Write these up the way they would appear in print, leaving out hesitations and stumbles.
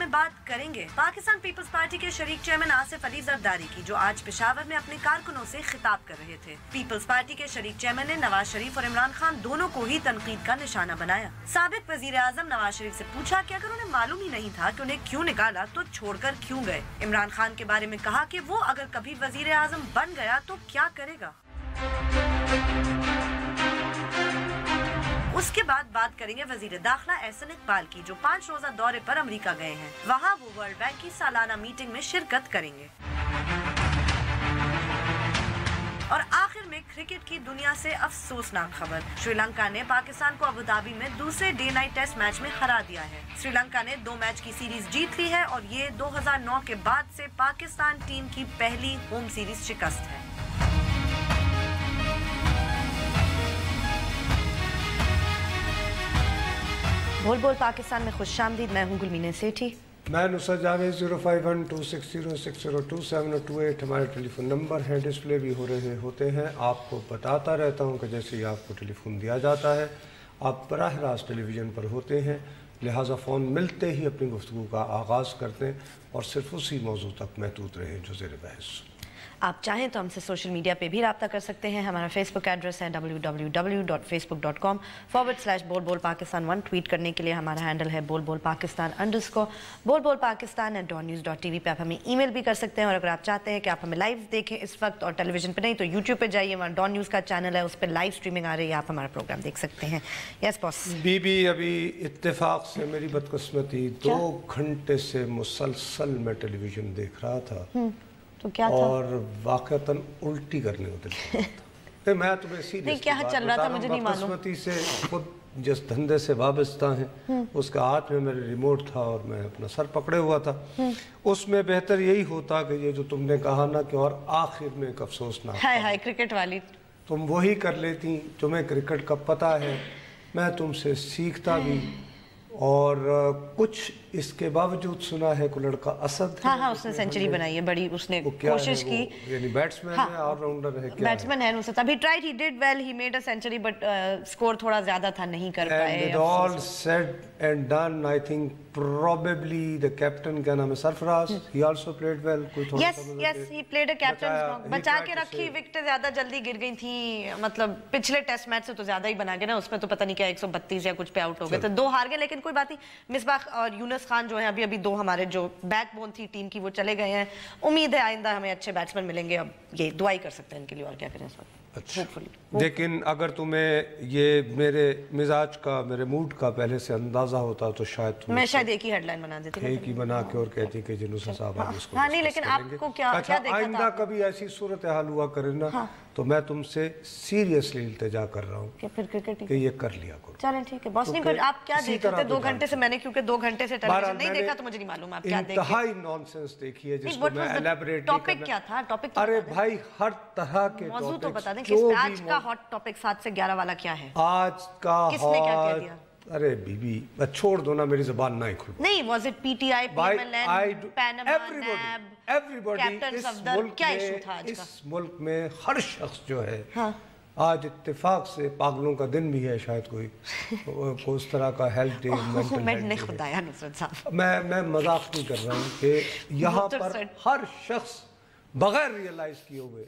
में बात करेंगे पाकिस्तान पीपल्स पार्टी के शरीक चेयरमैन आसिफ अली जरदारी की, जो आज पेशावर में अपने कारकुनों से खिताब कर रहे थे। पीपल्स पार्टी के शरीक चेयरमैन ने नवाज शरीफ और इमरान खान दोनों को ही तनकीद का निशाना बनाया। साबिक वजीर आजम नवाज शरीफ से पूछा कि अगर उन्हें मालूम ही नहीं था कि उन्हें क्यों निकाला तो छोड़कर क्यों गए। इमरान खान के बारे में कहा कि वो अगर कभी वजीर आजम बन गया तो क्या करेगा। उसके बाद बात करेंगे वजीर दाखिला एहसन इकबाल की, जो 5 रोजा दौरे पर अमेरिका गए हैं। वहाँ वो वर्ल्ड बैंक की सालाना मीटिंग में शिरकत करेंगे। और आखिर में क्रिकेट की दुनिया से अफसोसनाक खबर, श्रीलंका ने पाकिस्तान को अबू धाबी में दूसरे डे नाइट टेस्ट मैच में हरा दिया है। श्रीलंका ने 2 मैच की सीरीज जीत ली है और ये 2009 के बाद से पाकिस्तान टीम की पहली होम सीरीज शिकस्त है। बोल बोल पाकिस्तान में खुशामदीद, मैं हूँ गुलमीना सेठी। मैं नुसरत जावेद। 051260602728 हमारे टेलीफोन नंबर है, डिस्प्ले भी हो रहे होते हैं। आपको बताता रहता हूँ कि जैसे ही आपको टेलीफोन दिया जाता है आप बराह रास्त टेलीविज़न पर होते हैं, लिहाजा फ़ोन मिलते ही अपनी गुफ्तगू का आगाज़ करते हैं और सिर्फ उसी मौजू तक महदूद रहे जो ज़ेर बहस। आप चाहें तो हमसे सोशल मीडिया पे भी रब्ता कर सकते हैं। हमारा फेसबुक एड्रेस है www.facebook.com/बोल-बोल-पाकिस्तान1। ट्वीट करने के लिए हमारा हैंडल है बोल-बोल-पाकिस्तान_। बोल-बोल-पाकिस्तान@news.tv पे आप हमें ईमेल भी कर सकते हैं। और अगर आप चाहते हैं कि आप हमें लाइव देखें इस वक्त और टेलीविजन पे नहीं तो यूट्यूब पे जाइए, हमारा डॉन न्यूज़ का चैनल है, उस पर लाइव स्ट्रीमिंग आ रही है, आप हमारा प्रोग्राम देख सकते हैं। Yes boss. बीबी, अभी इत्तेफाक से मेरी बदकिस्मती 2 घंटे से मुसलसल मैं टेलीविज़न देख रहा था तो क्या था? और वाक़तन उल्टी करने को दिल था। मैं तुम्हें सीरियस क्या चल रहा था मुझे नहीं मालूम। बदकिस्मती से खुद जिस धंधे से वाबस्ता हैं उसके हाथ में मेरे रिमोट था और मैं अपना सर पकड़े हुआ था। उसमें बेहतर यही होता कि ये जो तुमने कहा ना कि और आखिर में एक अफसोसनाक हाय क्रिकेट वाली, तुम वही कर लेती। तुम्हें क्रिकेट का पता है, मैं तुमसे सीखता भी और कुछ इसके बावजूद सुना है कि लड़का असद है। हाँ उसने सेंचुरी बनाई है, बड़ी उसने कोशिश की। यानी बैट्समैन है, ऑलराउंडर है, क्या बैट्समैन है नुसरत। अभी tried, he did well, he made a century but score थोड़ा ज्यादा था, नहीं कर पाए। And all said and done, I think probably the captain, क्या नाम है, Sarfaraz, he also played well. कोई थोड़ा yes he played a captain, बचा के रखी। विकेटें ज्यादा जल्दी गिर गई थी, मतलब पिछले टेस्ट मैच से तो ज्यादा ही बना के ना, उसमें तो पता नहीं क्या 132 या कुछ पे आउट हो गए थे, 2 हार गए। लेकिन कोई बात नहीं, मिसबाह और यूनुस खान जो है अभी 2 हमारे जो बैकबोन थी टीम की वो चले गए हैं। उम्मीद है आइंदा हमें अच्छे बैट्समैन मिलेंगे। अब ये दुआई कर सकते हैं इनके लिए, और क्या करें इस वक्त। अच्छा, लेकिन अगर तुम्हें ये मेरे मिजाज का, मेरे मूड का पहले से अंदाजा होता तो शायद मैं शायद एक ही हेडलाइन बना देती, एक ही बना के और कहती कि जिनुसा साहब आप इसको। हाँ नहीं, लेकिन आपको क्या देखा था? आइंदा कभी ऐसी सूरत हाल हुआ करे ना तो मैं तुमसे सीरियसली इल्तिजा कर रहा हूँ फिर क्रिकेट कि ये कर लिया करो। चलें ठीक है बॉस। नहीं पर आप क्या देख रहे थे 2 घंटे से? मैंने क्योंकि 2 घंटे से टेलीविजन नहीं देखा तो मुझे नहीं मालूम आप क्या देख रहे थे। इंतहाई नॉनसेंस देखी है जिसको मैं एलैबोरेट। टॉपिक क्या था? टॉपिक अरे भाई हर तरह के मौजू तो बता दें कि आज का हॉट टॉपिक 7 से 11 वाला क्या है? आज का किसने क्या कह दिया? अरे बीबी छोड़ दो ना, मेरी जुबान ना ही खुल। नहीं, was it PTI, PMLN, Panama, NAB, everybody इस मुल्क क्या इशू था आज का? इस मुल्क में हर शख्स जो है आज इत्तेफाक से पागलों का दिन भी है, शायद कोई उस तरह का हेल्थ डे, मेंटल हेल्थ खुदाया नुसरत साहब, मैं मजाक नहीं कर रहा हूँ कि यहाँ पर हर शख्स बगैर रियलाइज किए हुए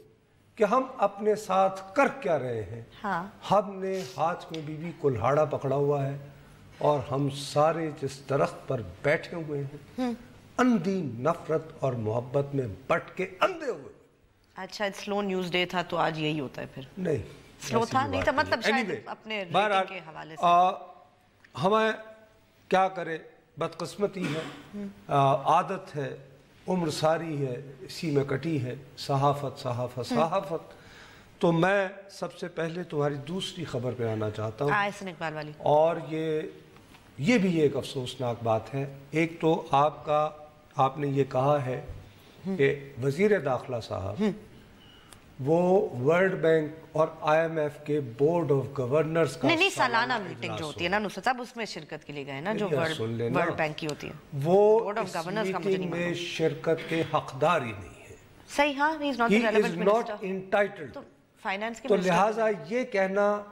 कि हम अपने साथ कर क्या रहे हैं। हमने हाथ में बीबी कुल्हाड़ा पकड़ा हुआ है और हम सारे जिस दरख्त पर बैठे हुए हैं अंधी नफरत और मोहब्बत में बट के अंधे हुए। अच्छा, स्लो न्यूज़ डे था तो आज यही होता है? फिर नहीं स्लो था, नहीं था, मतलब शायद अपने रेटिंग के हवाले से हमें क्या करे, बदकिस्मती है, आदत है, उम्र सारी है, इसी में कटी है, सहाफत। तो मैं सबसे पहले तुम्हारी दूसरी खबर पे आना चाहता हूँ वाली। और ये भी एक अफसोसनाक बात है। एक तो आपने ये कहा है कि वजीर दाखिला साहब वो वर्ल्ड बैंक और IMF के बोर्ड ऑफ गवर्नर्स का नहीं सालाना मीटिंग जो होती है ना नुसरत साहब, उसमें शिरकत के लिए गए ना, जो वर्ल्ड बैंक की होती है, वो बोर्ड ऑफ गवर्नर्स का मीटिंग में शिरकत के हकदार ही नहीं है। सही, हाँ, he is not entitled. Finance के तो लिहाजा ये कहना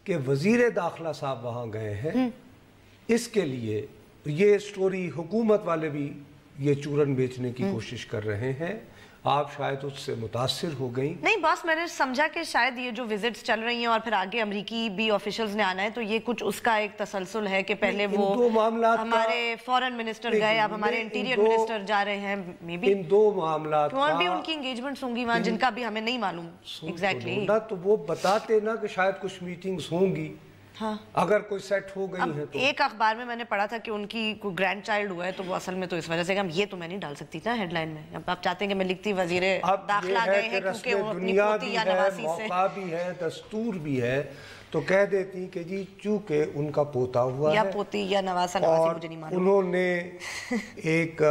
कि वजीर दाखिला साहब वहां गए हैं, इसके लिए یہ سٹوری حکومت والے بھی یہ چورن بیچنے کی کوشش کر رہے ہیں. آپ شاید اس سے متاثر ہو گئیں. نہیں باس، میں نے سمجھا کہ شاید یہ جو وزٹس چل رہی ہیں اور پھر آگے امریکی بھی آفیشلز نے آنا ہے تو یہ کچھ اس کا ایک تسلسل ہے کہ پہلے وہ ہمارے فورن منسٹر گئے، اب ہمارے انٹیریئر منسٹر جا رہے ہیں. می بی ان دو معاملات اور بھی ان کی انگیجمنٹس ہوں گی وہاں جن کا بھی ہمیں نہیں معلوم ایگزیکٹلی. تو وہ بتاتے نا کہ شاید کچھ میٹنگز ہوں گی اگر کوئی سیٹ ہو گئی ہے تو. ایک اخبار میں نے پڑھا تھا کہ ان کی کوئی گرینڈ چائلڈ ہوا ہے تو وہ اصل میں تو اس وجہ سے کہ یہ تو میں نہیں ڈال سکتی تھا ہیڈ لائن میں. اب آپ چاہتے ہیں کہ میں لکھتی وزیر داخلہ گئے ہیں کیونکہ وہ اپنی پوتی یا نواسی سے. موقع بھی ہے، دستور بھی ہے تو کہہ دیتی کہ جی چونکہ ان کا پوتا ہوا ہے یا پوتی یا نواسا نواسی مجھے نہیں معلوم. انہوں نے ایک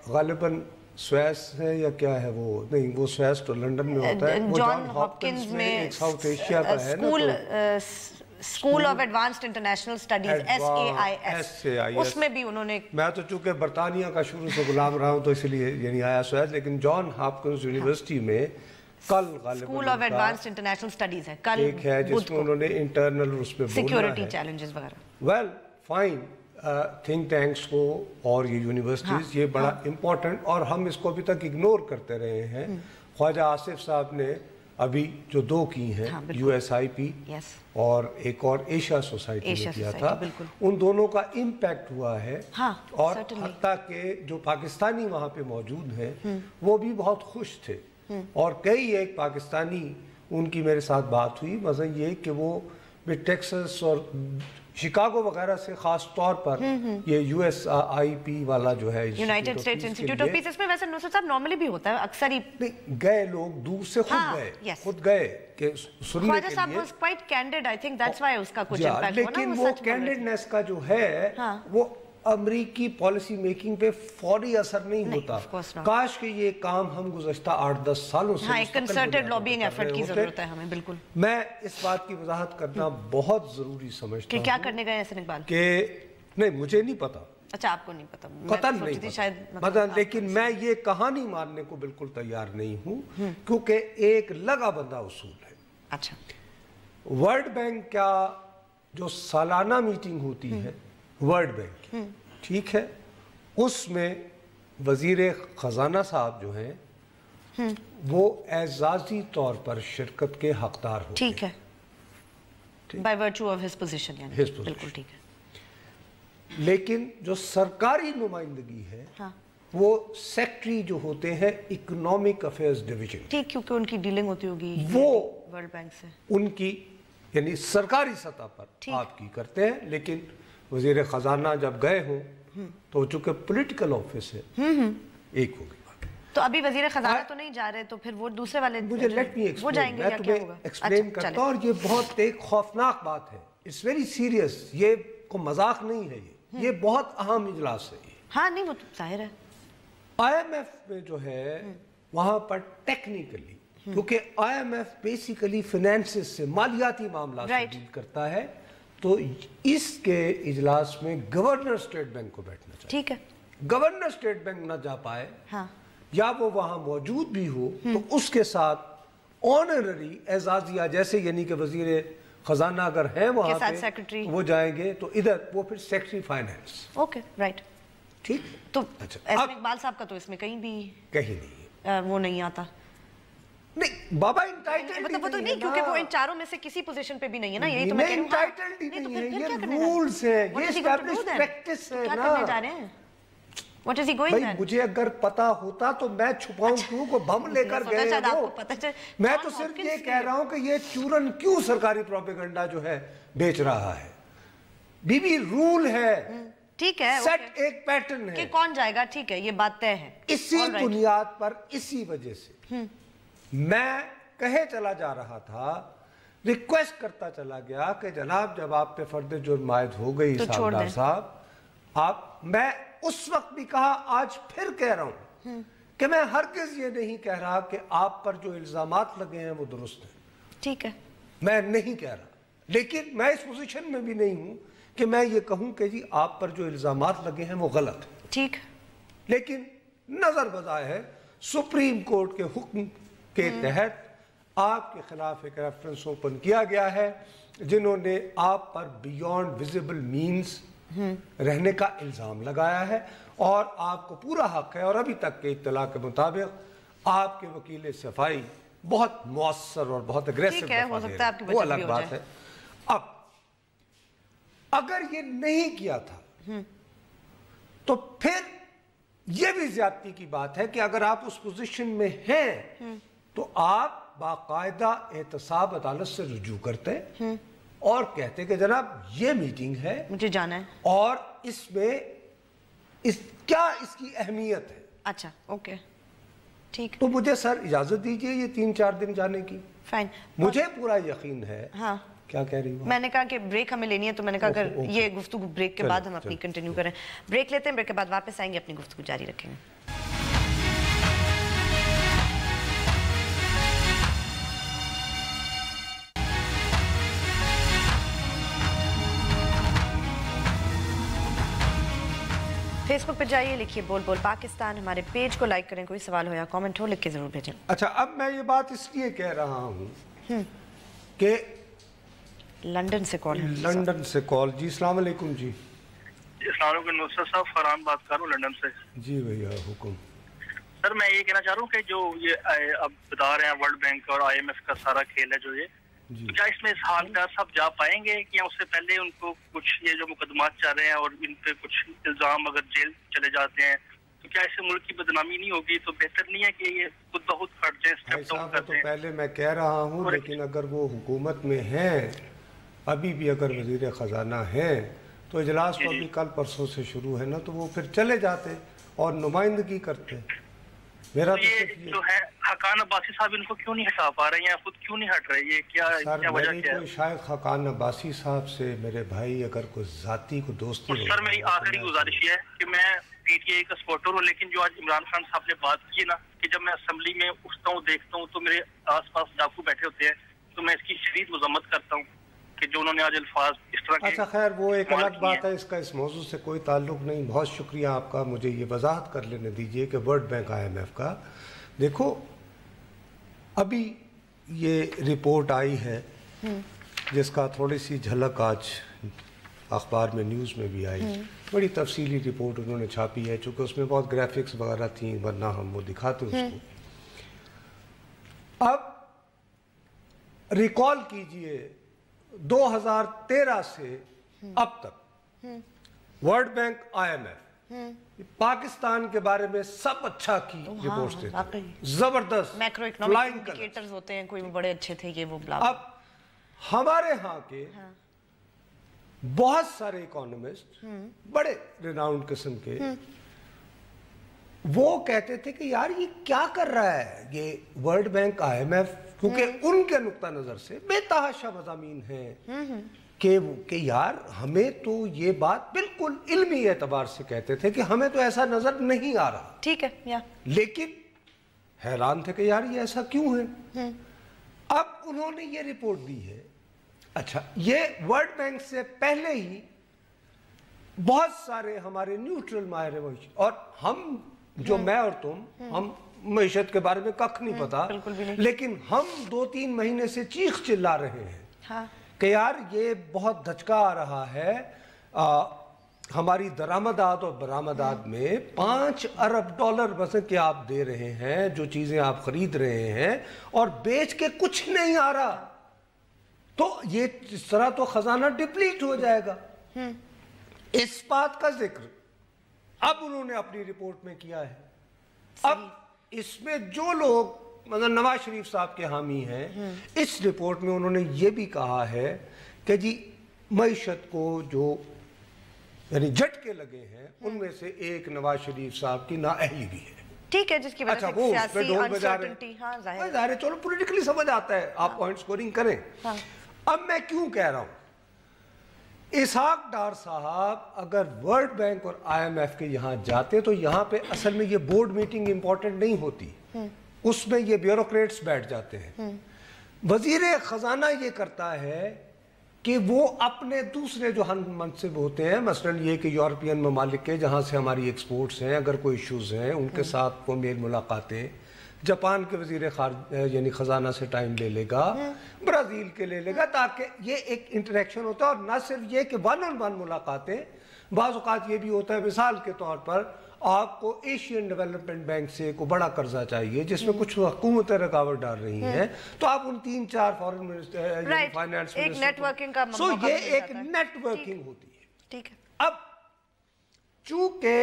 غالباً سویس ہے یا کیا ہے وہ، نہیں وہ سویس تو لنڈن میں ہوتا ہے، وہ جان ہاپکنز میں ایک ساؤتھ ایشیا کا ہے نا، school of advanced international studies SAIS، اس میں بھی انہوں نے. میں تو چونکہ برطانیہ کا شروع سے غلام رہا ہوں تو اس لیے یعنی آیا سویس، لیکن جان ہاپکنز یونیورسٹی میں کل غالباً school of advanced international studies ہے، کل ایک ہے جس میں انہوں نے انٹرنل اس میں سیکیورٹی چیلنجز وغیرہ. ویل فائن، تھنک ٹینکس کو اور یہ یونیورسٹیز یہ بڑا امپورٹنٹ، اور ہم اس کو ابھی تک اگنور کرتے رہے ہیں. خواجہ آصف صاحب نے ابھی جو 2 کی ہیں USIP اور ایک اور ایشیا سوسائٹی نے کیا تھا، ان دونوں کا امپیکٹ ہوا ہے. اور حتیٰ کہ جو پاکستانی وہاں پہ موجود ہیں وہ بھی بہت خوش تھے، اور کئی ایک پاکستانی ان کی میرے ساتھ بات ہوئی، مثلا یہ کہ وہ ٹیکسس اور شکاگو وغیرہ سے خاص طور پر یہ USIP والا جو ہے United States Institute of Peace, اس میں ویسے نصرت صاحب نارملی بھی ہوتا ہے اکثر ہی گئے لوگ دور سے خود گئے کہ سننے خواجہ کے صاحب لیے. was quite candid, I think that's why اس کا کچھ امپیکٹ ہوا نا. لیکن وہ کینڈیڈنیس کا جو ہے وہ امریکی پالیسی میکنگ پہ فوری اثر نہیں ہوتا. کاش کہ یہ کام ہم گزشتہ 8-10 سالوں سے ایک کنسرٹڈ لابینگ ایفرٹ کی ضرورت ہے ہمیں. بالکل میں اس بات کی وضاحت کرنا بہت ضروری سمجھتا ہوں کہ کیا کرنے گئے حسن اقبال. کہ نہیں مجھے نہیں پتا. اچھا آپ کو نہیں پتا؟ قطعاً نہیں پتا، لیکن میں یہ کہانی ماننے کو بالکل تیار نہیں ہوں کیونکہ ایک لگا بندہ اصول ہے. اچھا ورلڈ بینک کا جو سالانہ میٹنگ ہوتی ہے ورلڈ بینک کی، ٹھیک ہے، اس میں وزیر خزانہ صاحب جو ہیں وہ اعزازی طور پر شرکت کے حقدار ہوتے ہیں. ٹھیک ہے، by virtue of his position, یعنی بالکل ٹھیک ہے. لیکن جو سرکاری نمائندگی ہے وہ سیکٹری جو ہوتے ہیں اکنامک افیئرز ڈویژن، ٹھیک، کیونکہ ان کی ڈیلنگ ہوتی ہوگی وہ ورلڈ بینک سے، ان کی یعنی سرکاری سطح پر آپ کی کرتے ہیں. لیکن وزیر خزانہ جب گئے ہوں تو چونکہ پولیٹیکل آفس ہے ایک ہوگی. تو ابھی وزیر خزانہ تو نہیں جا رہے تو پھر وہ دوسرے والے مجھے لیٹ می وہ جائیں گے یا کیا ہوگا؟ ایکسپلین کرتا ہوں. اور یہ بہت ایک خوفناک بات ہے، اٹس ویری سیریس، یہ کو مذاق نہیں ہے، یہ بہت اہم اجلاس ہے. ہاں نہیں وہ تو ظاہر ہے. IMF میں جو ہے وہاں پر ٹیکنیکلی، کیونکہ IMF بیسیکلی فینانسز سے، مالیاتی معاملات سے ڈیل کرتا ہے، تو اس کے اجلاس میں گورنر اسٹیٹ بینک کو بیٹھنا چاہیے. ٹھیک ہے، گورنر اسٹیٹ بینک نہ جا پائے یا وہ وہاں موجود بھی ہو تو اس کے ساتھ آنرری اعزازیہ جیسے یعنی کہ وزیر خزانہ اگر ہیں وہاں پہ وہ جائیں گے تو ادھر وہ پھر سیکٹری فائنانس. اوکے رائٹ، ٹھیک. تو احسن اقبال صاحب کا تو اس میں کہیں نہیں وہ نہیں آتا. نہیں بابا انٹائٹلڈ مطلب وہ تو نہیں، کیونکہ وہ ان چاروں میں سے کسی پوزیشن پہ بھی نہیں ہے نا. یہی تو میں کہہ رہی ہوں، انٹائٹلڈ نہیں ہے، یہ رولز ہیں، یہ اسٹیبلشڈ پریکٹس ہے نا. کیا کرنے جا رہے ہیں؟ What is he going then? مجھے اگر پتا ہوتا تو میں چھپاؤں کیوں کو بم لے کر گئے ہو. میں تو صرف یہ کہہ رہا ہوں کہ یہ چورن کیوں سرکاری پروپیگنڈا جو ہے بیچ رہا ہے. بی رول ہے، ٹھیک ہے، سیٹ ایک پیٹرن ہے کہ کون جائے گا. ٹھیک ہے، یہ بات طے ہے. اسی بنیاد پر، اسی وجہ سے میں کہے چلا جا رہا تھا، ریکویسٹ کرتا چلا گیا کہ جناب جب آپ پہ فرد جرم عائد ہو گئی سالدار صاحب، آپ، میں اس وقت بھی کہا، آج پھر کہہ رہا ہوں کہ میں ہرگز یہ نہیں کہہ رہا کہ آپ پر جو الزامات لگے ہیں وہ درست ہیں. ٹھیک ہے، میں نہیں کہہ رہا، لیکن میں اس پوزیشن میں بھی نہیں ہوں کہ میں یہ کہوں کہ جی آپ پر جو الزامات لگے ہیں وہ غلط ہیں. ٹھیک. لیکن نظر بظاہر سپریم کورٹ کے حکم کے تحت آپ کے خلاف ایک ریفرنس اوپن کیا گیا ہے جنہوں نے آپ پر بیونڈ ویزیبل مینز رہنے کا الزام لگایا ہے اور آپ کو پورا حق ہے، اور ابھی تک کے اطلاع کے مطابق آپ کے وکیل صفائی بہت مؤثر اور بہت اگریسو وہ الگ بات ہے۔ اب اگر یہ نہیں کیا تھا تو پھر یہ بھی زیادتی کی بات ہے کہ اگر آپ اس پوزیشن میں ہیں تو آپ باقاعدہ احتساب عدالت سے رجوع کرتے اور کہتے کہ جناب یہ میٹنگ ہے، مجھے جانا ہے، اور اس میں کیا اس کی اہمیت ہے۔ اچھا اوکے ٹھیک، تو مجھے سر اجازت دیجئے یہ 3-4 دن جانے کی۔ فائن، مجھے پورا یقین ہے۔ ہاں کیا کہہ رہی ہوں؟ میں نے کہا کہ بریک ہمیں لینی ہے، تو میں نے کہا اگر یہ گفتگو بریک کے بعد ہم اپنی کنٹینیو کریں۔ بریک لیتے ہیں، بریک کے بعد واپس آئیں گے، اپنی گفتگو جاری رکھیں گے۔ فیس بک پہ جائیے، لکھیے بول بول پاکستان، ہمارے پیج کو لائک کریں، کوئی سوال ہو یا کامنٹ ہو لکھ کے ضرور بھیجیں۔ اچھا، اب میں یہ بات اس لیے کہہ رہا ہوں کہ لندن سے کال جی السلام علیکم۔ جی السلام علیکم نصرت صاحب، فرحان بات کر رہا ہوں لندن سے۔ جی بھیا حکم۔ سر میں یہ کہنا چاہ رہا ہوں کہ جو یہ اب بتا رہے ہیں ورلڈ بینک اور IMF کا سارا کھیل ہے جو یہ، تو کیا اس میں اس حال کا سب جا پائیں گے کہ اس سے پہلے ان کو کچھ یہ جو مقدمات چل رہے ہیں اور ان پہ کچھ الزام اگر جیل چلے جاتے ہیں تو کیا اس سے ملک کی بدنامی نہیں ہوگی؟ تو بہتر نہیں ہے کہ یہ خود بخود ہٹ جائیں، اسٹیپ ڈاؤن کرتے ہیں؟ تو پہلے میں کہہ رہا ہوں، لیکن اگر وہ حکومت میں ہیں، ابھی بھی اگر وزیر خزانہ ہیں تو اجلاس تو ابھی کل پرسوں سے شروع ہے نا، تو وہ پھر چلے جاتے اور نمائندگی کرتے۔ میرا تو یہ جو ہے حقان عباسی صاحب ان کو کیوں نہیں ہٹا پا رہے ہیں، خود کیوں نہیں ہٹ رہے؟ یہ کیا وجہ کیا ہے؟ شاید حقان عباسی صاحب سے میرے بھائی اگر کوئی ذاتی کو دوستی ہو۔ سر میری آخری گزارش یہ ہے کہ میں PTI کا سپورٹر ہوں، لیکن جو آج عمران خان صاحب نے بات کی ہے نا کہ جب میں اسمبلی میں اٹھتا ہوں دیکھتا ہوں تو میرے آس پاس ڈاکو بیٹھے ہوتے ہیں، تو میں اس کی شدید مذمت کرتا ہوں کہ جو انہوں نے آج الفاظ اس طرح کے۔ اچھا خیر، وہ ایک الگ بات ہے، اس کا اس موضوع سے کوئی تعلق نہیں۔ بہت شکریہ آپ کا، مجھے یہ وضاحت کر لینے دیجئے کہ ورلڈ بینک IMF کا دیکھو ابھی یہ رپورٹ آئی ہے جس کا تھوڑی سی جھلک آج اخبار میں نیوز میں بھی آئی، بڑی تفصیلی رپورٹ انہوں نے چھاپی ہے، چونکہ اس میں بہت گرافکس وغیرہ تھیں، ورنہ ہم وہ دکھاتے اس کو۔ اب ریکال کیجئے 2013 سے اب تک ورلڈ بینک IMF پاکستان کے بارے میں سب اچھا کی رپورٹس دیتے ہیں، زبردست میکرو اکنامک انڈیکیٹرز ہوتے ہیں، کوئی بڑے اچھے تھے یہ وہ بلا۔ اب ہمارے ہاں کے بہت سارے اکانومسٹ بڑے ریناؤنڈ قسم کے وہ کہتے تھے کہ یار یہ کیا کر رہا ہے یہ ورلڈ بینک IMF، کیونکہ ان کے نقطہ نظر سے بے تحاشا مضامین ہیں کہ یار ہمیں تو یہ بات بالکل علمی اعتبار سے کہتے تھے کہ ہمیں تو ایسا نظر نہیں آ رہا، ٹھیک ہے، لیکن حیران تھے کہ یار یہ ایسا کیوں ہے۔ اب انہوں نے یہ رپورٹ دی ہے۔ اچھا، یہ ورلڈ بینک سے پہلے ہی بہت سارے ہمارے نیوٹرل ماہر معیشت، اور ہم جو میں اور تم، ہم معیشت کے بارے میں ککھ نہیں پتا، لیکن ہم 2-3 مہینے سے چیخ چلا رہے ہیں کہ یار یہ بہت دھچکا آ رہا ہے، ہماری درآمدات اور برآمدات میں $5 ارب مثلا کہ آپ دے رہے ہیں، جو چیزیں آپ خرید رہے ہیں اور بیچ کے کچھ نہیں آ رہا، تو یہ اس طرح تو خزانہ ڈپلیٹ ہو جائے گا۔ اس بات کا ذکر اب انہوں نے اپنی رپورٹ میں کیا ہے۔ اب اس میں جو لوگ مطلب نواز شریف صاحب کے حامی ہیں، اس رپورٹ میں انہوں نے یہ بھی کہا ہے کہ جی معیشت کو جو یعنی جھٹکے لگے ہیں ان میں سے ایک نواز شریف صاحب کی نااہلی بھی ہے، ٹھیک ہے، جس کی وجہ سے سیاسی انسرٹنٹی، ظاہر ہے، چلو پولیٹیکلی سمجھ آتا ہے، آپ پوائنٹ سکورنگ کریں۔ اب میں کیوں کہہ رہا ہوں، اسحاق ڈار صاحب اگر ورلڈ بینک اور IMF کے یہاں جاتے تو یہاں پہ اصل میں یہ بورڈ میٹنگ امپورٹنٹ نہیں ہوتی، اس میں یہ بیوروکریٹس بیٹھ جاتے ہیں۔ وزیر خزانہ یہ کرتا ہے کہ وہ اپنے دوسرے جو ہم منصب ہوتے ہیں، مثلا یہ کہ یورپین ممالک کے جہاں سے ہماری ایکسپورٹس ہیں، اگر کوئی ایشوز ہیں ان کے ساتھ وہ میل ملاقاتیں जापान के वजीर यानी खजाना से टाइम ले लेगा, ब्राज़ील के ले लेगा, ताकि ये एक इंटरेक्शन होता है। और ना सिर्फ ये कि वन ऑन वन मुलाकातें, बाज़ औक़ात ये भी होता है, मिसाल के तौर पर आपको एशियन डेवलपमेंट बैंक से को बड़ा कर्जा चाहिए जिसमें कुछ हुकूमतें रुकावट डाल रही हैं, तो आप उन 3-4 फॉरेन मिनिस्टर, फाइनेंस एक नेटवर्किंग का सो ये एक नेटवर्किंग होती है। ठीक है। अब चूंकि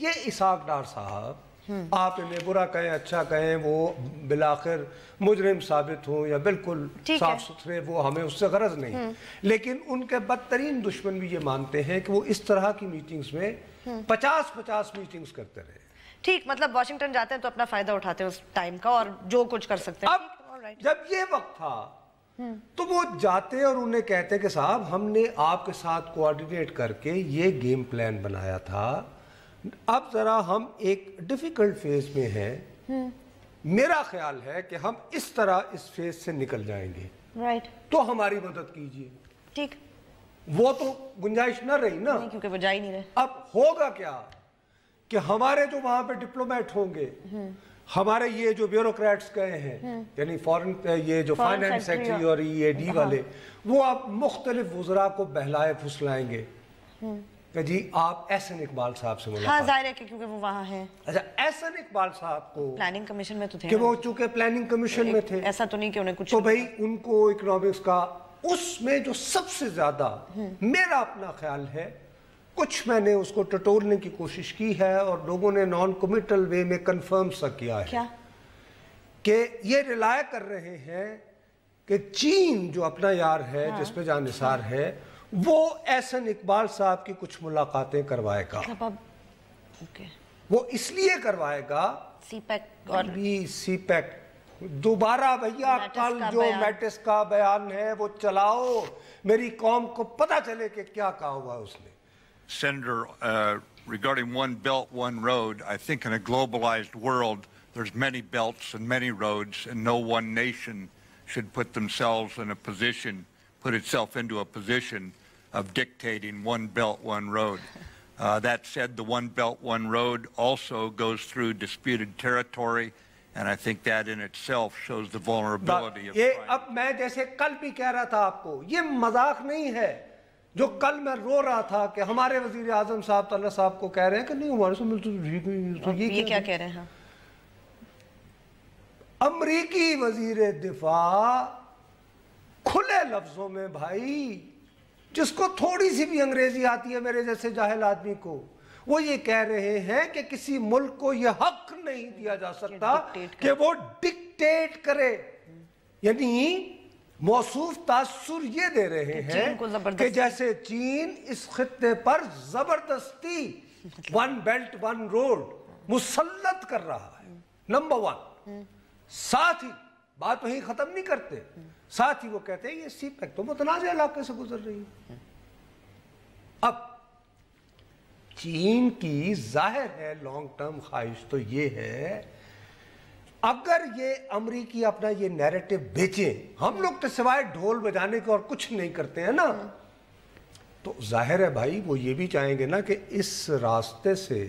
ये इसहाक डार साहब, आप इन्हें बुरा कहें अच्छा कहें, वो बिलाखिर मुजरिम साबित हों या बिल्कुल साफ सुथरे, वो हमें उससे गरज नहीं, लेकिन उनके बदतरीन दुश्मन भी ये मानते हैं कि वो इस तरह की मीटिंग्स में 50-50 मीटिंग्स करते रहे। ठीक, मतलब वॉशिंगटन जाते हैं तो अपना फायदा उठाते हैं उस टाइम का और जो कुछ कर सकते हैं। अब जब ये वक्त था तो वो जाते और उन्हें कहते कि साहब हमने आपके साथ कोऑर्डिनेट करके ये गेम प्लान बनाया था, अब जरा हम एक डिफिकल्ट फेज में हैं, मेरा ख्याल है कि हम इस तरह इस फेज से निकल जाएंगे, राइट, तो हमारी मदद कीजिए। ठीक, वो तो गुंजाइश न रही ना, क्योंकि वो जा ही नहीं रहे। अब होगा क्या कि हमारे जो वहां पे डिप्लोमेट होंगे, हमारे ये जो ब्यूरोक्रेट्स गए हैं, यानी फॉरेन ये जो फाइनेंस सेक्रेटरी और EAD वाले, वो आप मुख्तलिफ वुज़रा को बहलाए फुसलाएंगे कि जी आप एहसन इकबाल साहब से मुलाकात। हाँ, जाहिर है कि क्योंकि वो वहाँ हैं। अच्छा, एहसन इकबाल साहब को प्लानिंग कमीशन में तो थे कि वो चूंकि प्लानिंग कमीशन में थे, ऐसा तो नहीं कि उन्हें कुछ, तो भाई उनको इकोनॉमिक्स का उसमें जो सबसे ज्यादा मेरा अपना ख्याल है, कुछ मैंने उसको टटोलने की कोशिश की है और लोगों ने नॉन कमिटल वे में कंफर्म सा किया है कि ये रिलाय कर रहे हैं कि चीन जो अपना यार है, हाँ, जिसपे जानिसार है, वो एहसन इकबाल साहब की कुछ मुलाकातें करवाएगा। वो इसलिए करवाएगा सीपैक दोबारा भैया कल जो मैटिस का बयान है वो चलाओ, मेरी कौम को पता चले कि क्या कहा हुआ उसने। Senator, regarding one belt, one road, I think in a globalized world, there's many belts and many roads, and no one nation should put themselves in a position, put itself into a position of dictating one belt, one road. That said, the one belt, one road also goes through disputed territory, and I think that in itself shows the vulnerability of ये अब मैं जैसे कल भी कह रहा था आपको, ये मजाक नहीं है जो कल मैं रो रहा था कि हमारे वजीर आजम साहब तल्ला साहब को कह रहे हैं कि नहीं हमारे से मिलते तो ये क्या कह रहे हैं? अमरीकी वजीर दिफा खुले लफ्जों में, भाई जिसको थोड़ी सी भी अंग्रेजी आती है मेरे जैसे जाहिल आदमी को, वो ये कह रहे हैं कि किसी मुल्क को ये हक नहीं दिया जा सकता कि वो डिक्टेट करे, यानी मौसूफ तासुर ये दे रहे हैं कि जैसे चीन इस खित्ते पर जबरदस्ती वन बेल्ट वन रोड मुसल्लत कर रहा है, नंबर 1। साथ ही बात वहीं खत्म नहीं करते, साथ ही वो कहते हैं ये सीपैक तो मुतनाज़ इलाके से गुजर रही है। अब चीन की जाहिर है लॉन्ग टर्म ख्वाहिश तो ये है, अगर ये अमरीकी अपना ये नैरेटिव बेचें, हम लोग तो सिवाय ढोल बजाने के और कुछ नहीं करते हैं ना, तो जाहिर है भाई वो ये भी चाहेंगे ना कि इस रास्ते से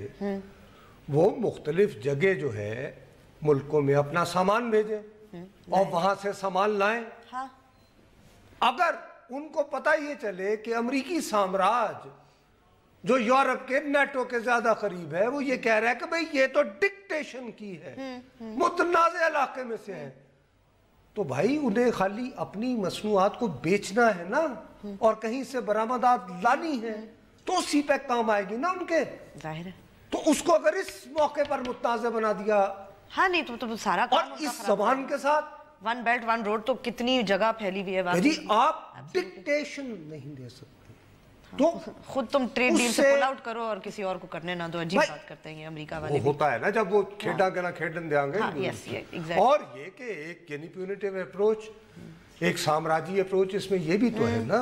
वो मुख्तलिफ जगह जो है मुल्कों में अपना सामान भेजें और वहां से सामान लाएं। हाँ। अगर उनको पता ये चले कि अमरीकी साम्राज्य जो यूरोप के नेटो के ज्यादा करीब है, वो ये कह रहा है कि भाई ये तो डिक्टेशन की है, मुतनाज़ इलाके में से है, तो भाई उन्हें खाली अपनी मसनूआत को बेचना है ना और कहीं से बरामदात लानी है, तो सीपैक काम आएगी ना उनके, जाहिर है। तो उसको अगर इस मौके पर मुतनाज़ बना दिया, हाँ नहीं तो सारा और इस जबान के साथ वन बेल्ट वन रोड तो कितनी जगह फैली हुई है, यदि आप डिक्टेशन नहीं दे सकते तो खुद तुम ट्रेड डील से पुल आउट करो और किसी और को करने ना दो, अजीब बात करते हैं ये अमेरिका वाले। वो होता है ना जब वो खेड़ा के ना खेडन देंगे। हाँ, यस, एग्जैक्टली। और ये कि एक यानी प्यूनिटिव अप्रोच, एक साम्राज्यी अप्रोच, इसमें ये भी तो है ना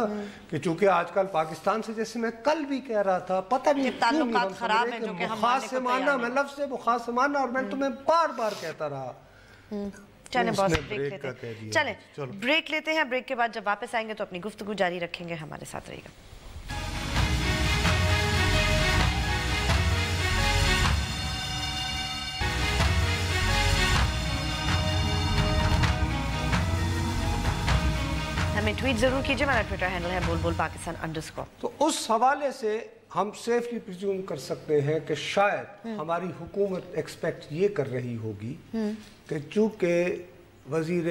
कि चूंकि आजकल पाकिस्तान से, जैसे मैं कल भी कह रहा था, पता नहीं ताल्लुकात खराब है जो कि हम मुखासमाना, मैं लफ्ज़ से मुखासमाना, और मैं तुम्हें बार बार कहता रहा। चले बॉस, ब्रेक लेते हैं। चले ब्रेक लेते हैं, ब्रेक के बाद जब वापस आएंगे तो अपनी गुफ्तगू जारी रखेंगे, हमारे साथ रहिएगा। हमें ट्वीट जरूर कीजिए, मेरा ट्विटर हैंडल है bulbulpakistan_। तो उस हवाले से हम सेफली प्रिज्यूम कर सकते हैं कि शायद हमारी हुकूमत एक्सपेक्ट ये कर रही होगी कि चूंकि वजीर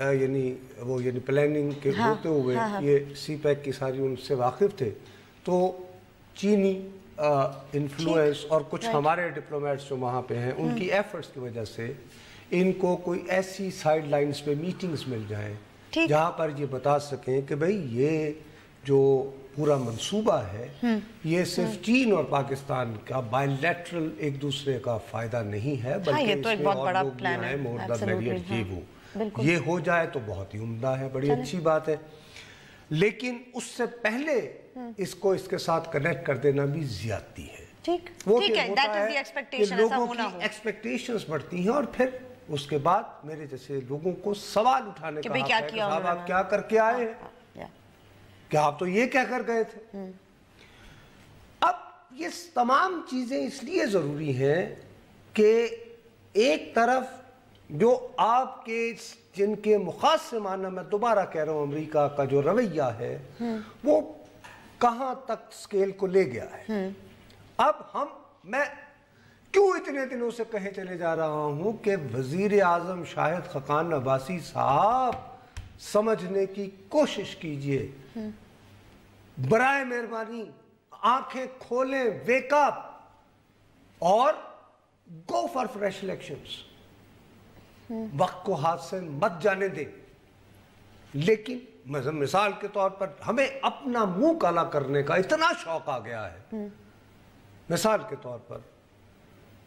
यानी प्लानिंग के होते हुए ये CPEC की सारी उनसे वाकिफ थे, तो चीनी इन्फ्लुएंस और कुछ हमारे डिप्लोमेट्स जो वहाँ पे हैं उनकी एफर्ट्स की वजह से इनको कोई ऐसी साइड लाइन्स पे मीटिंग्स मिल जाएं जहाँ पर ये बता सकें कि भाई ये जो पूरा मंसूबा है ये सिर्फ चीन और पाकिस्तान का बायलैटरल एक दूसरे का फायदा नहीं है, बल्कि ये तो एक बहुत बड़ा प्लान है। ये हो जाए तो बहुत ही उम्दा है, बड़ी अच्छी बात है, लेकिन उससे पहले इसको इसके साथ कनेक्ट कर देना भी ज्यादती है। ठीक है, लोगों की एक्सपेक्टेशंस बढ़ती हैं और फिर उसके बाद मेरे जैसे लोगों को सवाल उठाने का हक है कि साहब आप क्या करके आए हैं, क्या आप तो ये क्या कर गए थे। अब ये तमाम चीजें इसलिए जरूरी हैं कि एक तरफ जो आपके जिनके मुखासमाना, मैं दोबारा कह रहा हूं, अमेरिका का जो रवैया है वो कहां तक स्केल को ले गया है। अब मैं क्यों इतने दिनों से कहे चले जा रहा हूं कि वजीर आजम शाहिद खकान अब्बासी साहब समझने की कोशिश कीजिए, बराए मेहरबानी आंखें खोलें, वेक अप और गो फॉर फ्रेश इलेक्शंस। वक्त को हाथ से मत जाने दें। लेकिन मिसाल के तौर पर हमें अपना मुंह काला करने का इतना शौक आ गया है। मिसाल के तौर पर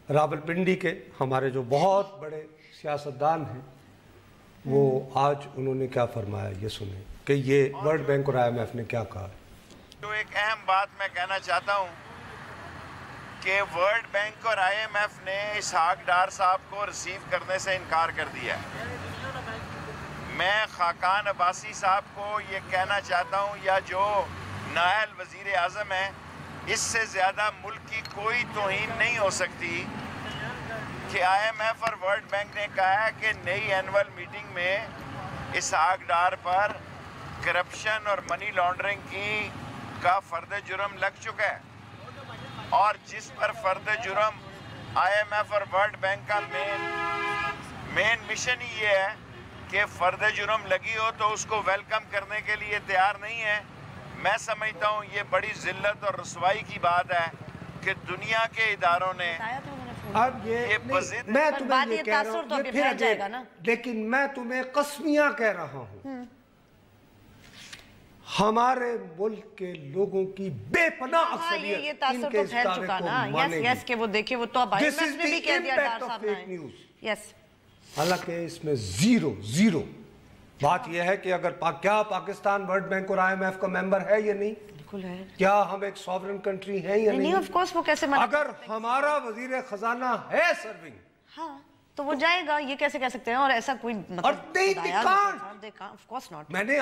रावलपिंडी के हमारे जो बहुत बड़े सियासतदान हैं, वो आज उन्होंने क्या फरमाया ये सुने कि ये वर्ल्ड बैंक और IMF ने क्या कहा। तो एक अहम बात मैं कहना चाहता हूं कि वर्ल्ड बैंक और IMF ने इसहाक डार साहब को रिसीव करने से इनकार कर दिया है। मैं खाकान अब्बासी साहब को ये कहना चाहता हूं, या जो नायल वजीर आज़म है, इससे ज़्यादा मुल्क की कोई तौहीन नहीं हो सकती कि IMF और वर्ल्ड बैंक ने कहा है कि नई एनुअल मीटिंग में इसहाक डार पर करप्शन और मनी लॉन्ड्रिंग का फर्द जुर्म लग चुका है, और जिस पर फर्द जुर्म IMF और वर्ल्ड बैंक का मेन मिशन ही ये है कि फर्द जुर्म लगी हो तो उसको वेलकम करने के लिए तैयार नहीं है। मैं समझता हूँ ये बड़ी जिल्लत और रसवाई की बात है कि दुनिया के इदारों ने अब मैं तुम्हें ये कह रहा हूँ, ये फिर जाएगा ना, लेकिन मैं तुम्हें कसमियां कह रहा हूँ, हमारे मुल्क के लोगों की बेपनाह अक्सरियत ये तासुर तो फैल चुका ना। यस कि वो देखिए, वो तो अब IMF ने भी कह दिया डार साहब ने। यस, हालांकि इसमें जीरो बात यह है कि अगर क्या पाकिस्तान वर्ल्ड बैंक और IMF का मेंबर है या नहीं, बिल्कुल है। क्या हम एक सॉवरेन कंट्री हैं या नहीं? ऑफ कोर्स वो कैसे अगर हमारा वजीर खजाना है सर्विंग, हाँ, तो वो जाएगा, ये कैसे कह सकते हैं? और ऐसा कोई ऑफ कोर्स नॉट। मैंने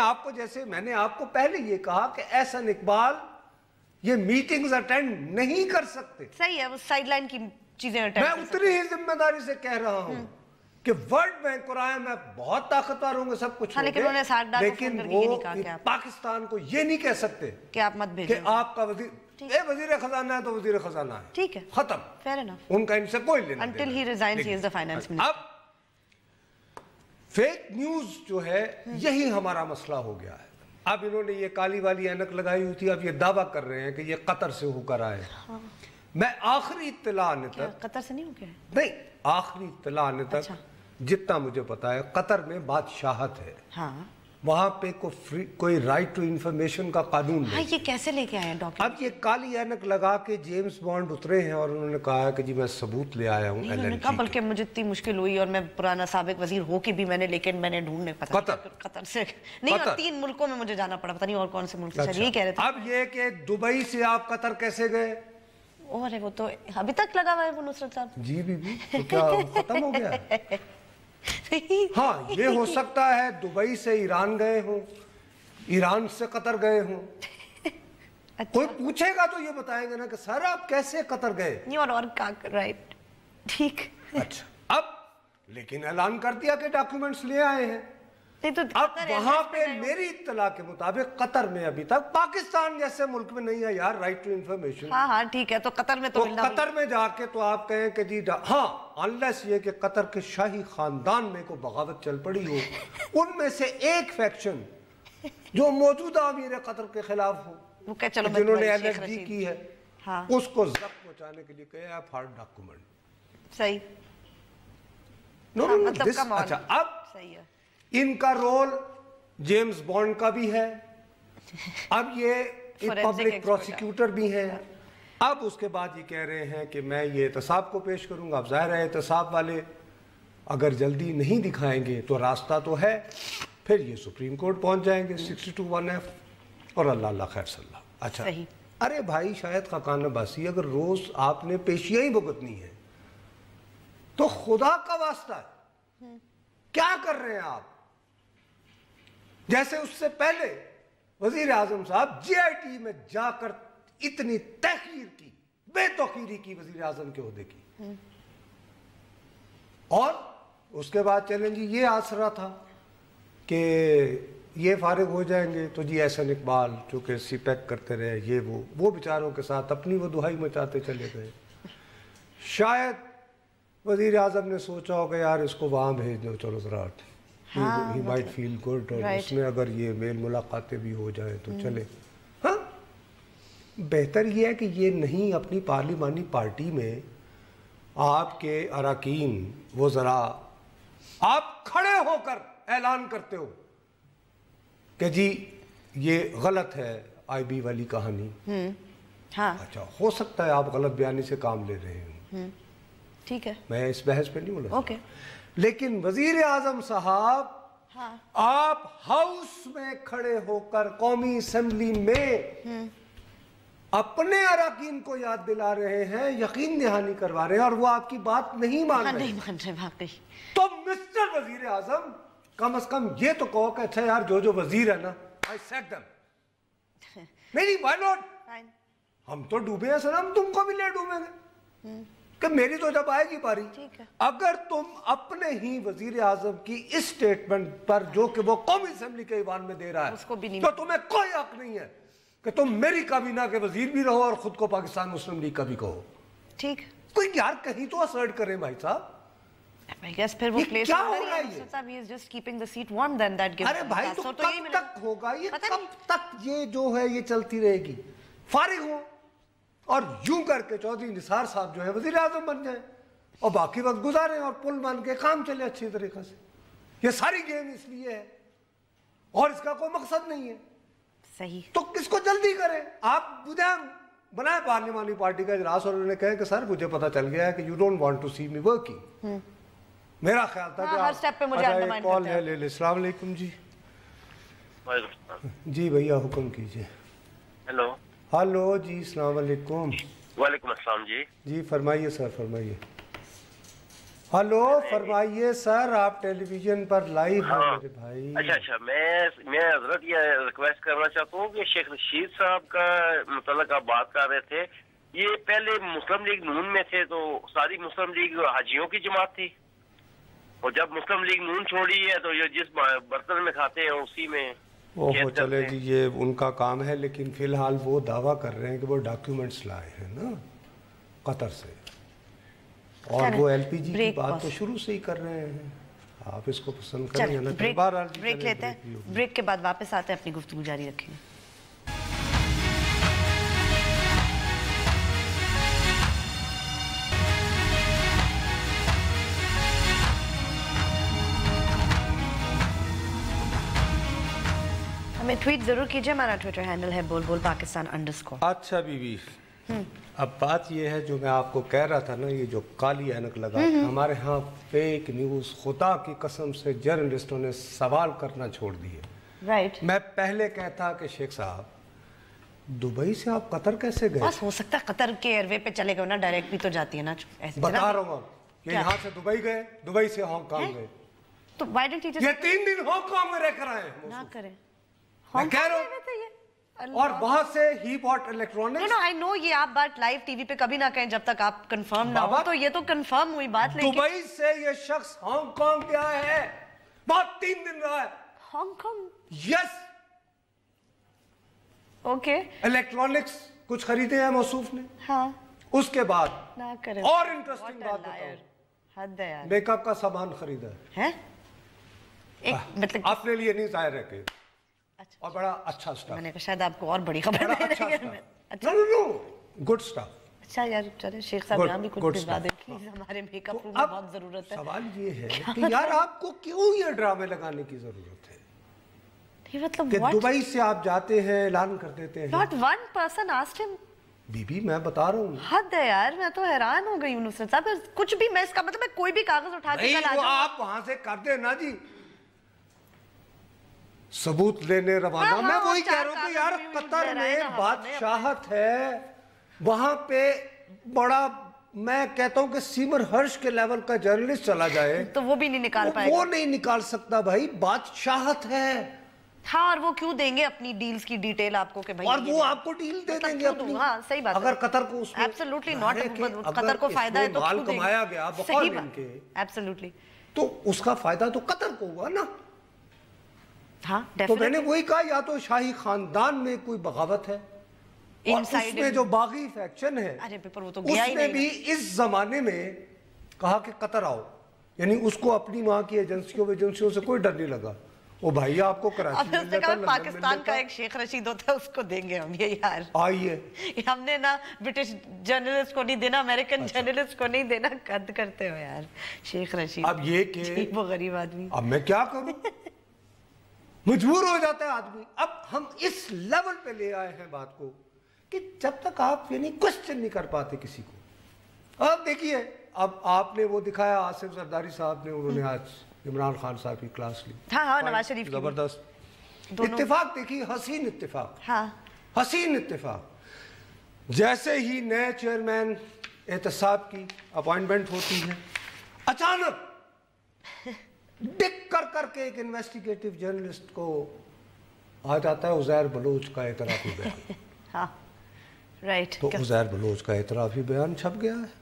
आपको पहले ये कहा कि एहसन इकबाल ये मीटिंग्स अटेंड नहीं कर सकते। सही है, वो साइडलाइन की चीजें अटेंड। मैं उतनी ही जिम्मेदारी से कह रहा हूँ कि वर्ल्ड बैंक और IMF बहुत ताकतवर होंगे, सब कुछ होंगे, लेकिन वो पाकिस्तान को ये नहीं कह सकते कि आप मत भेजिए, कि आपका वजीर खजाना है तो वजीर खजाना है, ठीक है, खत्म, फेयर इनफ, उनका इनसे कोई लेना देना। Until he resigns, he is the finance minister। अब फेक न्यूज जो है यही हमारा मसला हो गया है। अब इन्होंने ये काली वाली ऐनक लगाई हुई थी, अब ये दावा कर रहे हैं कि ये कतर से होकर आए। मैं आखिरी इत्तला आने तक कतर से नहीं हो गया, नहीं, आखिरी इत्तला आने तक जितना मुझे पता है कतर में बादशाहत है। हाँ, वहां पे कोई राइट टू इंफॉर्मेशन का कानून नहीं। ये कैसे लेके आए डॉक्यूमेंट? अब ये काली ऐनक लगा के जेम्स बॉन्ड उतरे हैं और उन्होंने कहा कि जी मैं सबूत ले आया हूँ। बल्कि मुझे इतनी मुश्किल हुई और मैं पुराना साबिक वजीर हो के भी मैंने, लेकिन मैंने ढूंढने पता कतर से नहीं, और 3 मुल्कों में मुझे जाना पड़ा, पता नहीं और कौन से मुल्क से। यही कह रहे थे। अब ये कि दुबई से आप कतर कैसे गए? अरे वो तो अभी तक लगा हुआ है वो नुसरत साहब जी बीबी, तो क्या खत्म हो गया? हाँ, ये हो सकता है दुबई से ईरान गए हो, ईरान से कतर गए हो। अच्छा। कोई पूछेगा तो ये बताएंगे ना कि सर आप कैसे कतर गए, और राइट, ठीक। अच्छा, अब लेकिन ऐलान कर दिया कि डॉक्यूमेंट्स ले आए हैं। اب وہاں پہ میری اطلاع کے مطابق قطر میں ابھی تک، پاکستان جیسے ملک میں نہیں ہے یار رائٹ ٹو انفارمیشن. ہاں ٹھیک ہے، تو قطر میں تو قطر میں جا کے تو آپ کہیں کہ جی ہاں انلیس یہ کہ قطر کے شاہی خاندان میں کو بغاوت چل پڑی ہو، ان میں سے ایک فیکشن جو موجودہ امیر قطر کے خلاف ہو، جنہوں نے LFG کی ہے، اس کو ضبط پہنچانے کے لیے کہے آپ ہارڈ ڈاکومنٹ. صحیح. اچھا اب ان کا رول جیمز بانڈ کا بھی ہے، اب یہ پبلک پروسیکیوٹر بھی ہیں. اب اس کے بعد یہ کہہ رہے ہیں کہ میں یہ احتساب کو پیش کروں گا. اب ظاہر ہے احتساب والے اگر جلدی نہیں دکھائیں گے تو راستہ تو ہے، پھر یہ سپریم کورٹ پہنچ جائیں گے 62(1)(f) اور اللہ خیر صلی اللہ. اچھا ارے بھائی شاید خاقان عباسی، اگر روز آپ نے پیشیاں ہی بھگتنی ہے تو خدا کا واسطہ ہے کیا کر رہے ہیں آپ؟ جیسے اس سے پہلے وزیر اعظم صاحب GIT میں جا کر اتنی تحقیر کی، بے توقیری کی وزیر اعظم کے عہدے کی، اور اس کے بعد چلیں جی یہ آسرا تھا کہ یہ فارغ ہو جائیں گے تو جی احسن اقبال چونکہ CPEC کرتے رہے، یہ وہ بیچاروں کے ساتھ اپنی وہ دہائی مچاتے چلے گئے. شاید وزیر اعظم نے سوچا ہوگا یار اس کو وہاں بھیج دو، چلو ذرا he might feel good، اور اس میں اگر یہ میل ملاقاتیں بھی ہو جائیں تو چلے. ہاں بہتر یہ ہے کہ یہ نہیں اپنی پارلیمانی پارٹی میں آپ کے اراکین وزراء آپ کھڑے ہو کر اعلان کرتے ہو کہ جی یہ غلط ہے IB والی کہانی. اچھا ہو سکتا ہے آپ غلط بیانی سے کام لے رہے ہوں، ٹھیک ہے، میں اس بحث پہ نہیں بولا، لیکن وزیر اعظم صاحب آپ ہاؤس میں کھڑے ہو کر قومی اسمبلی میں اپنے اراکین کو یاد دلا رہے ہیں، یقین دہانی کروا رہے ہیں، اور وہ آپ کی بات نہیں مان رہے. تو مسٹر وزیر اعظم کم از کم یہ تو کہو کہ اچھا یار جو وزیر ہے نا I sack them. نہیں why not؟ ہم تو ڈوبے ہیں سر، ہم تم کو بھی لے ڈوبیں گے کہ میری تو جب آئے گی باری. اگر تم اپنے ہی وزیر اعظم کی اس سٹیٹمنٹ پر جو کہ وہ قومی اسمبلی کے ایوان میں دے رہا ہے تو تمہیں کوئی حق نہیں ہے کہ تم میری کابینہ کے وزیر بھی رہو اور خود کو پاکستان مسلم لیگ کا بھی کہو. ٹھیک کوئی یار کہیں تو اسرٹ کریں بھائی صاحب. کیا ہو رہا ہے ارے بھائی تو کب تک ہوگا یہ، کب تک یہ جو ہے یہ چلتی رہے گی؟ فارغ ہو اور یوں کر کے چودھری نثار صاحب جو ہے وزیر اعظم بن جائیں اور باقی وقت گزاریں اور پل مان کے کام چلے اچھی طریقے سے. یہ ساری گیم اس لیے ہے اور اس کا کوئی مقصد نہیں ہے. صحیح تو کس کو جلدی کریں؟ آپ بنائے پارلیمانی پارٹی کا اجلاس اور انہوں نے کہا کہ سر مجھے پتا چل گیا ہے کہ you don't want to see me working. میرا خیال تھا کہ آپ کال ہے لے لے. السلام علیکم جی. جی بھیا حکم کیجئے. ہیلو ہلو جی السلام علیکم. وعلیکم السلام جی. جی فرمائیے سر فرمائیے. ہلو فرمائیے سر، آپ ٹیلی ویژن پر لائیو ہیں میرے بھائی. اچھا میں حضرت یہ ریکویسٹ کرنا چاہتا ہوں کہ شیخ رشید صاحب کا متعلق آپ بات کر رہے تھے، یہ پہلے مسلم لیگ نون میں تھے تو ساری مسلم لیگ حاجیوں کی جماعت تھی، اور جب مسلم لیگ نون چھوڑی ہے تو یہ جس برتن میں کھاتے ہیں اسی میں چلے جی یہ ان کا کام ہے. لیکن فی الحال وہ دعویٰ کر رہے ہیں کہ وہ ڈاکیومنٹس لائے ہیں نا قطر سے، اور وہ LPG کی بات تو شروع سے ہی کر رہے ہیں. آپ اس کو پسند کریں یا نہ. بریک لیتے ہیں، بریک کے بعد واپس آتے ہیں، اپنی گفتگو جاری رکھیں گے. ہمیں ٹویٹ ضرور کیجئے، ہمارا ٹویٹر ہینڈل ہے بول بول پاکستان _. اچھا بی بی اب بات یہ ہے جو میں آپ کو کہہ رہا تھا نا، یہ جو کالی اینک لگا ہمارے ہاں فیک نیوز خدا کی قسم سے جرنلسٹوں نے سوال کرنا چھوڑ دیے. رائٹ میں پہلے کہتا کہ شیخ صاحب دبئی سے آپ قطر کیسے گئے؟ بس ہو سکتا ہے قطر کے ایئر وے پہ چلے گئے نا، ڈائریکٹ بھی تو جاتی ہے نا. بتا رہا ہوں کہ یہاں سے دبئی گئے، دبئی سے ہانگ کانگ گئے، تو why didn't you just یہ 3 دن ہانگ کانگ میں رہ کر آئے ہیں. نہ کریں میں کہہ رہا ہوں، اور وہاں سے ہی باٹ الیکٹرونکس. I know یہ آپ بات لائیو ٹی وی پہ کبھی نہ کہیں جب تک آپ کنفرم نہ ہو، تو یہ تو کنفرم ہوئی بات. لیکن دبئی سے یہ شخص ہانگ کانگ گیا ہے، بہت 3 دن رہا ہے. हांगकांग? यस। ओके। इलेक्ट्रॉनिक्स कुछ खरीदे हैं मौसूफ ने। हाँ। उसके बाद ना करे। और इंटरेस्टिंग बात बताओ, हद है यार। मेकअप का सामान खरीदा है? एक मतलब अपने लिए नहीं, जाहिर है कि अच्छा। और बड़ा अच्छा स्टाफ। मैंने कहा शायद आपको और बड़ी खबर दे रही है। अच्छा नो गुड स्टाफ। अच्छा यार चले शेख साहब यहाँ भी कुछ भिजवा दें प्लीज, हमारे मेकअप रूम में बहुत जरूरत है। सवाल ये है कि यार आपको क्यों ये ड्रामे लगाने की जरूरत है? मतलब कि दुबई से आप जाते हैं, ऐलान कर देते हैं। Not one person asked him. बीबी मैं बता रहा हूँ, हद है यार, मैं तो हैरान हो गई हूँ नुसरत साहब। कुछ भी मैं इसका मतलब मैं कोई भी कागज उठा के कल आ जाऊँ, आप वहां से कर दे ना जी, सबूत लेने रवाना। हाँ, मैं वही कह चार रहा हूँ कि यार कागज कतर ले रहे हैं में ना बादशाहत है, वहां पे बड़ा मैं कहता हूँ कि सीमर हर्ष के लेवल का जर्नलिस्ट चला जाए तो वो भी नहीं निकाल पाएगा। वो नहीं निकाल सकता भाई, बादशाहत है। हाँ, और वो क्यों देंगे अपनी डील्स की डिटेल आपको कि भाई, और वो आपको डील दे देंगे अपनी। हाँ सही बात है। अगर कतर को उसमें एब्सोल्युटली नॉट, कतर को फायदा है तो माल क्यों देंगे? कमाया गया सही बहुत बात, इनके, एब्सोल्युटली। तो उसका फायदा तो कतर को हुआ ना। हाँ तो मैंने वही कहा, या तो शाही खानदान में कोई बगावत है और उसमें जो बागी फैक्शन है, अरे पेपर वो तो गया ही उसने नहीं। भी इस जमाने में कहा कि कतर आओ, यानी उसको अपनी वहां की एजेंसियों से कोई डर नहीं लगा। वो भाई आपको कराची मिल जाता, लंदन पाकिस्तान का एक शेख रशीद होता है, उसको देंगे हम ये यार। आइए, हमने ना ब्रिटिश जर्नलिस्ट को नहीं देना, अमेरिकन जर्नलिस्ट को नहीं देना, कद करते हो यार शेख रशीद। अब ये कि वो गरीब आदमी, अब मैं क्या करूं, मजबूर हो जाता है आदमी। अब हम इस लेवल पे ले आए हैं बात को कि जब तक आप यानी क्वेश्चन नहीं कर पाते किसी को। अब देखिए, अब आपने वो दिखाया आसिफ जरदारी साहब ने, उन्होंने आज इमरान खान साहब की क्लास ली। हाँ नवाज शरीफ की जबरदस्त इत्तेफाक देखिए, हसीन इत्तेफाक। हाँ हसीन इत्तेफाक। जैसे ही नए चेयरमैन एहतसाब की अपॉइंटमेंट होती है, अचानक डिक कर करके एक इन्वेस्टिगेटिव जर्नलिस्ट को आ जाता है उज़ैर बलोच का एतराफी बयान। हाँ राइट। तो उज़ैर बलोच का एतराफी बयान छप गया है,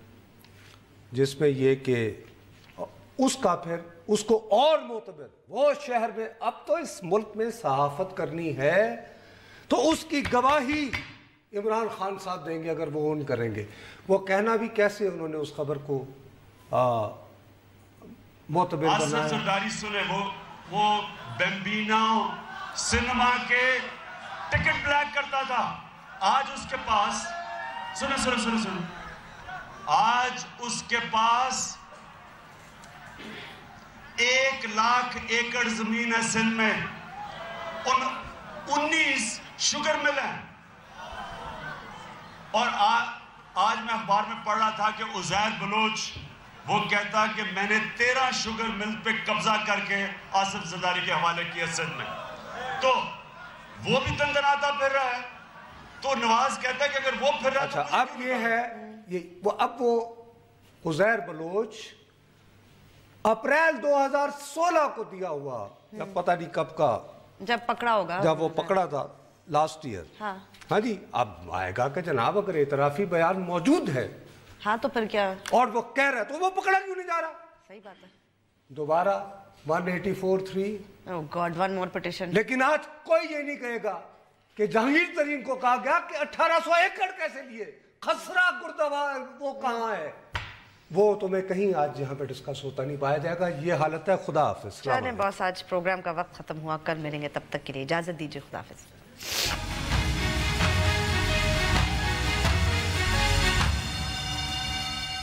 जिसमें ये कि उसका फिर उसको और मोतबर वो शहर में, अब तो इस मुल्क में सहाफत करनी है तो उसकी गवाही इमरान खान साहब देंगे अगर वो ऑन करेंगे। वो कहना भी कैसे उन्होंने उस खबर को मोतबर बनाया। जरदारी सुने, वो बेम्बीना सिनेमा के टिकट ब्लैक करता था। आज उसके पास सुनो आज उसके पास 1 लाख एकड़ जमीन है सिंध में, 19 शुगर मिल हैं। और आज मैं अखबार में पढ़ रहा था कि उज़ैर बलोच वो कहता कि मैंने 13 शुगर मिल पे कब्जा करके आसिफ जरदारी के हवाले किया सिंध में। तो वो भी तंदनाता फिर रहा है, तो नवाज कहता है कि अगर वो फिर रहा है। अच्छा, अब ये है अब वो उज़ैर बलोच अप्रैल 2016 को दिया हुआ, जब पता नहीं कब का, जब पकड़ा होगा, जब वो पकड़ा था लास्ट ईयर। हाँ जी, अब आएगा कि जनाब अगर एतराफी बयान मौजूद है, हाँ तो फिर क्या, और वो कह रहा है तो वो पकड़ा क्यों नहीं जा रहा? सही बात है। दोबारा 184(3). ओह गॉड, वन मोर पिटीशन। लेकिन आज कोई ये नहीं कहेगा कि जहांगीर तरीन को कहा गया कि 1800 एकड़ कैसे लिए, खसरा गुरुद्वारा वो कहाँ है, वो तुम्हें कहीं आज यहाँ पे डिस्कस होता नहीं पाया जाएगा। ये हालत है। खुदा हाफिज। चलें बॉस, आज प्रोग्राम का वक्त खत्म हुआ, कल मिलेंगे, तब तक के लिए इजाजत दीजिए, खुदा हाफिज।